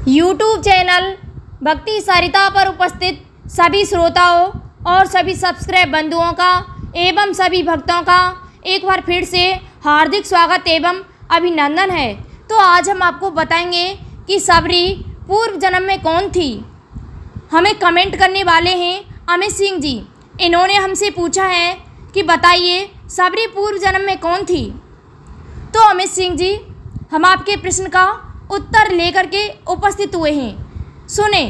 YouTube channel भक्ति सरिता पर उपस्थित सभी श्रोताओं और सभी सब्सक्राइब बंधुओं का एवं सभी भक्तों का एक बार फिर से हार्दिक स्वागत एवं अभिनंदन है। तो आज हम आपको बताएंगे कि सबरी पूर्व जन्म में कौन थी। हमें कमेंट करने वाले हैं अमित सिंह जी। इन्होंने हमसे पूछा है कि बताइए सबरी पूर्व जन्म में कौन थी। तो अमित सिंह जी, हम आपके प्रश्न का उत्तर लेकर के उपस्थित हुए हैं, सुने।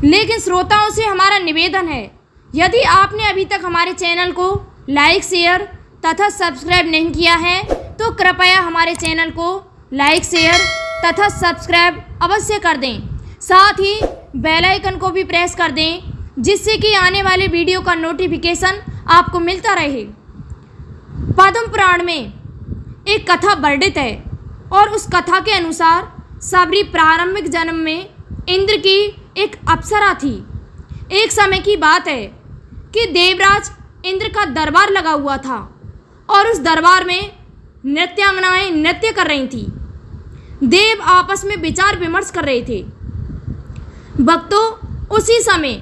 लेकिन श्रोताओं से हमारा निवेदन है, यदि आपने अभी तक हमारे चैनल को लाइक शेयर तथा सब्सक्राइब नहीं किया है तो कृपया हमारे चैनल को लाइक शेयर तथा सब्सक्राइब अवश्य कर दें। साथ ही बेल आइकन को भी प्रेस कर दें, जिससे कि आने वाले वीडियो का नोटिफिकेशन आपको मिलता रहे। पद्म पुराण में एक कथा वर्णित है और उस कथा के अनुसार सबरी प्रारंभिक जन्म में इंद्र की एक अप्सरा थी। एक समय की बात है कि देवराज इंद्र का दरबार लगा हुआ था और उस दरबार में नृत्यांगनाएं नृत्य कर रही थीं। देव आपस में विचार विमर्श कर रहे थे। भक्तों, उसी समय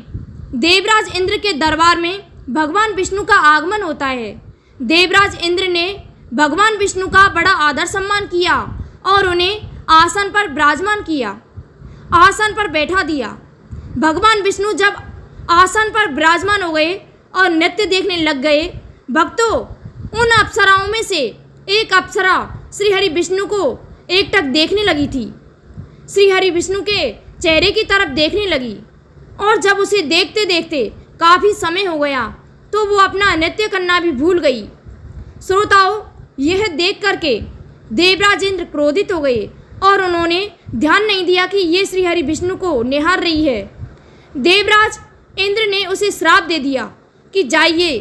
देवराज इंद्र के दरबार में भगवान विष्णु का आगमन होता है। देवराज इंद्र ने भगवान विष्णु का बड़ा आदर सम्मान किया और उन्हें आसन पर विराजमान किया, आसन पर बैठा दिया। भगवान विष्णु जब आसन पर विराजमान हो गए और नृत्य देखने लग गए, भक्तों, उन अप्सराओं में से एक अप्सरा श्री हरि विष्णु को एकटक देखने लगी थी। श्री हरि विष्णु के चेहरे की तरफ देखने लगी और जब उसे देखते देखते काफ़ी समय हो गया तो वो अपना नृत्य करना भी भूल गई। श्रोताओं, यह देख करके देवराज इंद्र क्रोधित हो गए और उन्होंने ध्यान नहीं दिया कि ये श्री हरि विष्णु को निहार रही है। देवराज इंद्र ने उसे श्राप दे दिया कि जाइए,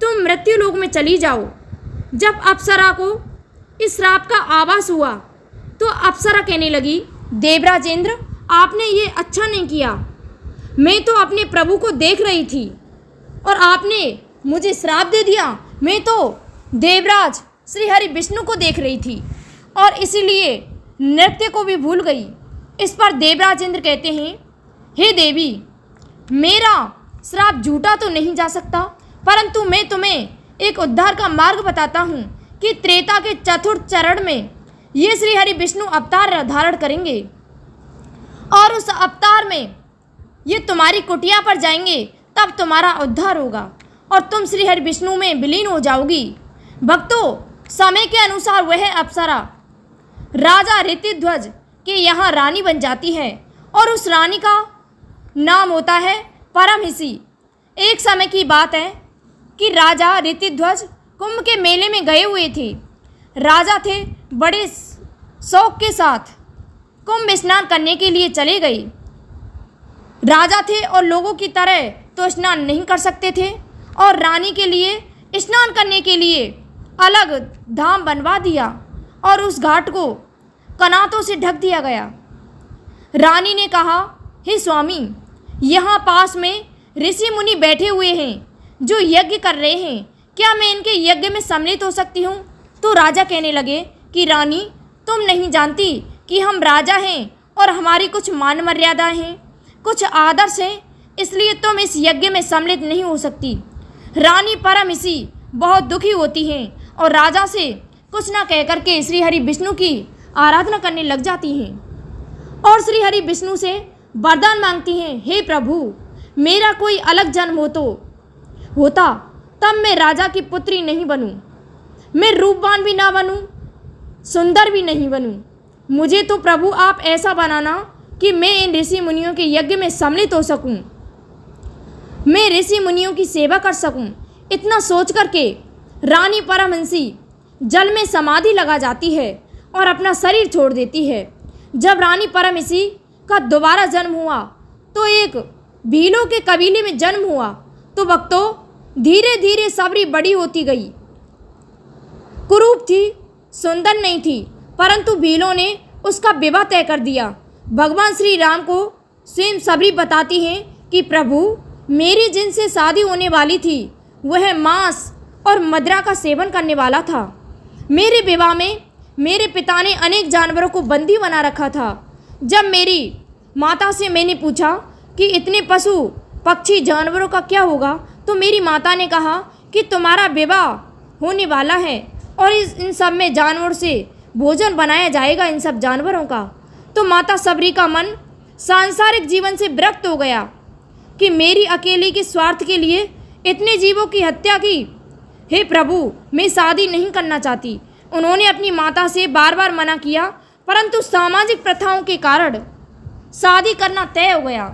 तुम मृत्यु लोक में चली जाओ। जब अप्सरा को इस श्राप का आभास हुआ तो अप्सरा कहने लगी, देवराज इंद्र, आपने ये अच्छा नहीं किया। मैं तो अपने प्रभु को देख रही थी और आपने मुझे श्राप दे दिया। मैं तो देवराज श्री हरि विष्णु को देख रही थी और इसीलिए नृत्य को भी भूल गई। इस पर देवराज इंद्र कहते हैं, हे देवी, मेरा श्राप झूठा तो नहीं जा सकता, परंतु मैं तुम्हें एक उद्धार का मार्ग बताता हूँ कि त्रेता के चतुर्थ चरण में ये श्री हरि विष्णु अवतार धारण करेंगे और उस अवतार में ये तुम्हारी कुटिया पर जाएंगे, तब तुम्हारा उद्धार होगा और तुम श्री हरि विष्णु में विलीन हो जाओगी। भक्तों, समय के अनुसार वह अप्सरा राजा ऋतिध्वज के यहाँ रानी बन जाती है और उस रानी का नाम होता है परमहिषी। एक समय की बात है कि राजा ऋतिध्वज कुंभ के मेले में गए हुए थे। राजा थे बड़े शौक के साथ कुंभ स्नान करने के लिए चले गए। राजा थे और लोगों की तरह तो स्नान नहीं कर सकते थे और रानी के लिए स्नान करने के लिए अलग धाम बनवा दिया और उस घाट को कनातों से ढक दिया गया। रानी ने कहा, हे स्वामी, यहाँ पास में ऋषि मुनि बैठे हुए हैं जो यज्ञ कर रहे हैं, क्या मैं इनके यज्ञ में सम्मिलित हो सकती हूँ? तो राजा कहने लगे कि रानी, तुम नहीं जानती कि हम राजा हैं और हमारी कुछ मान मर्यादाएं हैं, कुछ आदर्श हैं, इसलिए तुम इस यज्ञ में सम्मिलित नहीं हो सकती। रानी परमहिषी बहुत दुखी होती हैं और राजा से कुछ ना कह करके श्री हरि विष्णु की आराधना करने लग जाती हैं और श्री हरि विष्णु से वरदान मांगती हैं, हे प्रभु, मेरा कोई अलग जन्म होता तब मैं राजा की पुत्री नहीं बनूं, मैं रूपवान भी ना बनूं, सुंदर भी नहीं बनूं। मुझे तो प्रभु आप ऐसा बनाना कि मैं इन ऋषि मुनियों के यज्ञ में सम्मिलित हो सकूं, मैं ऋषि मुनियों की सेवा कर सकूं। इतना सोच करके रानी परमहंसी जल में समाधि लगा जाती है और अपना शरीर छोड़ देती है। जब रानी परमहंसी का दोबारा जन्म हुआ तो एक भीलों के कबीले में जन्म हुआ। तो भक्तों, धीरे धीरे सबरी बड़ी होती गई। कुरूप थी, सुंदर नहीं थी, परंतु भीलों ने उसका विवाह तय कर दिया। भगवान श्री राम को स्वयं सबरी बताती हैं कि प्रभु, मेरी जिनसे शादी होने वाली थी वह मांस और मदिरा का सेवन करने वाला था। मेरे विवाह में मेरे पिता ने अनेक जानवरों को बंदी बना रखा था। जब मेरी माता से मैंने पूछा कि इतने पशु पक्षी जानवरों का क्या होगा, तो मेरी माता ने कहा कि तुम्हारा विवाह होने वाला है और इन सब में जानवर से भोजन बनाया जाएगा, इन सब जानवरों का। तो माता सबरी का मन सांसारिक जीवन से विरक्त हो गया कि मेरी अकेली के स्वार्थ के लिए इतने जीवों की हत्या की। हे प्रभु, मैं शादी नहीं करना चाहती। उन्होंने अपनी माता से बार बार मना किया, परंतु सामाजिक प्रथाओं के कारण शादी करना तय हो गया।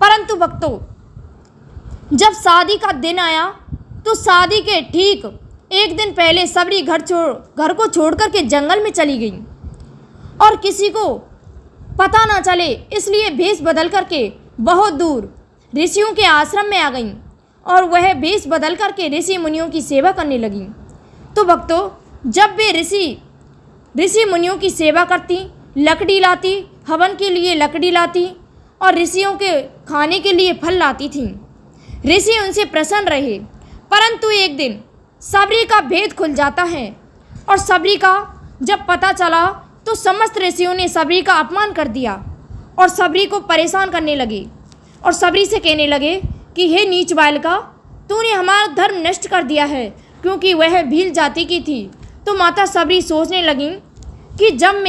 परंतु भक्तों, जब शादी का दिन आया तो शादी के ठीक एक दिन पहले सबरी घर को छोड़कर के जंगल में चली गई और किसी को पता ना चले इसलिए भेष बदल करके बहुत दूर ऋषियों के आश्रम में आ गई और वह भेष बदल करके ऋषि मुनियों की सेवा करने लगी। तो भक्तों, जब वे ऋषि मुनियों की सेवा करती, लकड़ी लाती, हवन के लिए लकड़ी लाती और ऋषियों के खाने के लिए फल लाती थीं, ऋषि उनसे प्रसन्न रहे। परंतु एक दिन सबरी का भेद खुल जाता है और सबरी का जब पता चला तो समस्त ऋषियों ने सबरी का अपमान कर दिया और सबरी को परेशान करने लगे और सबरी से कहने लगे कि हे नीच बालिका, तूने हमारा धर्म नष्ट कर दिया है, क्योंकि वह भील जाति की थी। तो माता सबरी सोचने लगी कि जब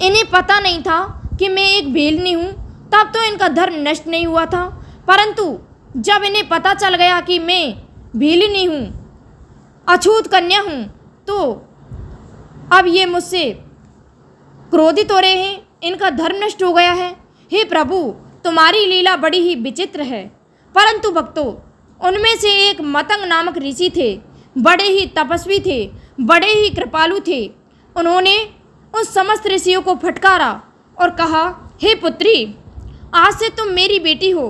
इन्हें पता नहीं था कि मैं एक भीलनी हूँ, तब तो इनका धर्म नष्ट नहीं हुआ था, परंतु जब इन्हें पता चल गया कि मैं भीलनी हूँ, अछूत कन्या हूँ, तो अब ये मुझसे क्रोधित हो रहे हैं, इनका धर्म नष्ट हो गया है। हे प्रभु, तुम्हारी लीला बड़ी ही विचित्र है। परंतु भक्तों, उनमें से एक मतंग नामक ऋषि थे, बड़े ही तपस्वी थे, बड़े ही कृपालु थे। उन्होंने उस समस्त ऋषियों को फटकारा और कहा, हे पुत्री, आज से तुम मेरी बेटी हो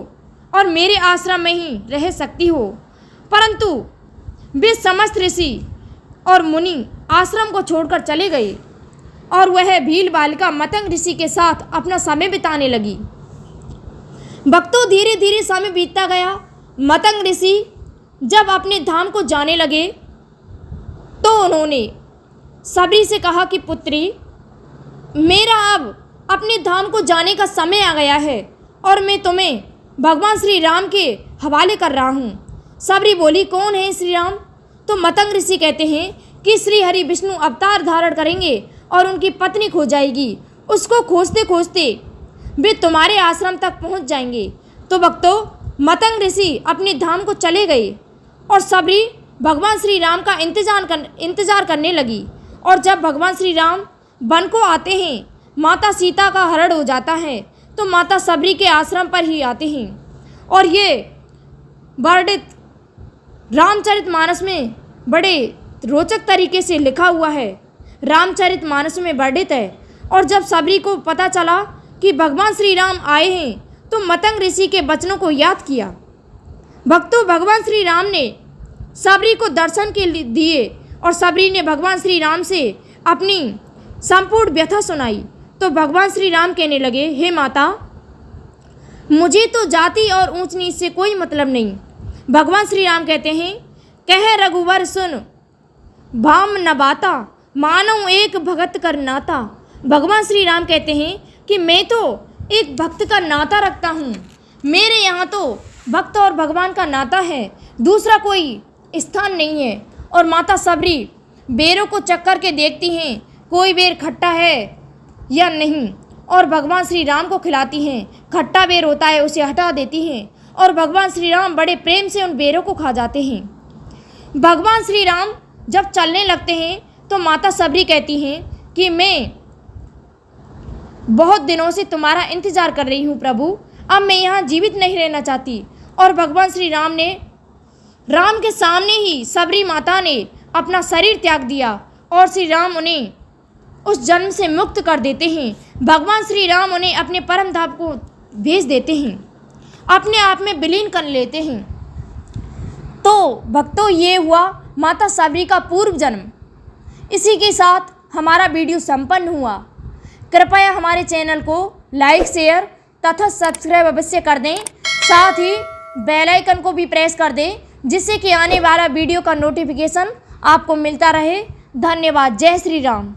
और मेरे आश्रम में ही रह सकती हो। परंतु वे समस्त ऋषि और मुनि आश्रम को छोड़कर चले गए और वह भील बालिका मतंग ऋषि के साथ अपना समय बिताने लगी। भक्तों, धीरे धीरे समय बीतता गया। मतंग ऋषि जब अपने धाम को जाने लगे तो उन्होंने सबरी से कहा कि पुत्री, मेरा अब अपने धाम को जाने का समय आ गया है और मैं तुम्हें भगवान श्री राम के हवाले कर रहा हूँ। सबरी बोली, कौन है श्री राम? तो मतंग ऋषि कहते हैं कि श्री हरि विष्णु अवतार धारण करेंगे और उनकी पत्नी खो जाएगी। उसको खोजते खोजते वे तुम्हारे आश्रम तक पहुंच जाएंगे। तो भक्तों, मतंग ऋषि अपने धाम को चले गए और सबरी भगवान श्री राम का इंतजार करने लगी। और जब भगवान श्री राम वन को आते हैं, माता सीता का हरण हो जाता है, तो माता सबरी के आश्रम पर ही आते हैं। और ये वर्णित रामचरितमानस में बड़े रोचक तरीके से लिखा हुआ है, रामचरितमानस में वर्णित है। और जब सबरी को पता चला कि भगवान श्री राम आए हैं, तो मतंग ऋषि के वचनों को याद किया। भक्तों, भगवान श्री राम ने सबरी को दर्शन के लिए दिए और सबरी ने भगवान श्री राम से अपनी संपूर्ण व्यथा सुनाई। तो भगवान श्री राम कहने लगे, हे माता, मुझे तो जाति और ऊंच नीच से कोई मतलब नहीं। भगवान श्री राम कहते हैं, कह रघुवर सुन भाम नबाता, मानो एक भगत कर नाता। भगवान श्री राम कहते हैं कि मैं तो एक भक्त का नाता रखता हूँ। मेरे यहाँ तो भक्त और भगवान का नाता है, दूसरा कोई स्थान नहीं है। और माता सबरी बेरों को चक्कर के देखती हैं, कोई बेर खट्टा है या नहीं, और भगवान श्री राम को खिलाती हैं। खट्टा बेर होता है उसे हटा देती हैं और भगवान श्री राम बड़े प्रेम से उन बेरों को खा जाते हैं। भगवान श्री राम जब चलने लगते हैं तो माता सबरी कहती हैं कि मैं बहुत दिनों से तुम्हारा इंतजार कर रही हूँ प्रभु, अब मैं यहाँ जीवित नहीं रहना चाहती। और भगवान श्री राम के सामने ही सबरी माता ने अपना शरीर त्याग दिया और श्री राम उन्हें उस जन्म से मुक्त कर देते हैं। भगवान श्री राम उन्हें अपने परम धाम को भेज देते हैं, अपने आप में विलीन कर लेते हैं। तो भक्तों, ये हुआ माता सबरी का पूर्व जन्म। इसी के साथ हमारा वीडियो संपन्न हुआ। कृपया हमारे चैनल को लाइक, शेयर तथा सब्सक्राइब अवश्य कर दें। साथ ही बेल आइकन को भी प्रेस कर दें, जिससे कि आने वाला वीडियो का नोटिफिकेशन आपको मिलता रहे। धन्यवाद। जय श्री राम।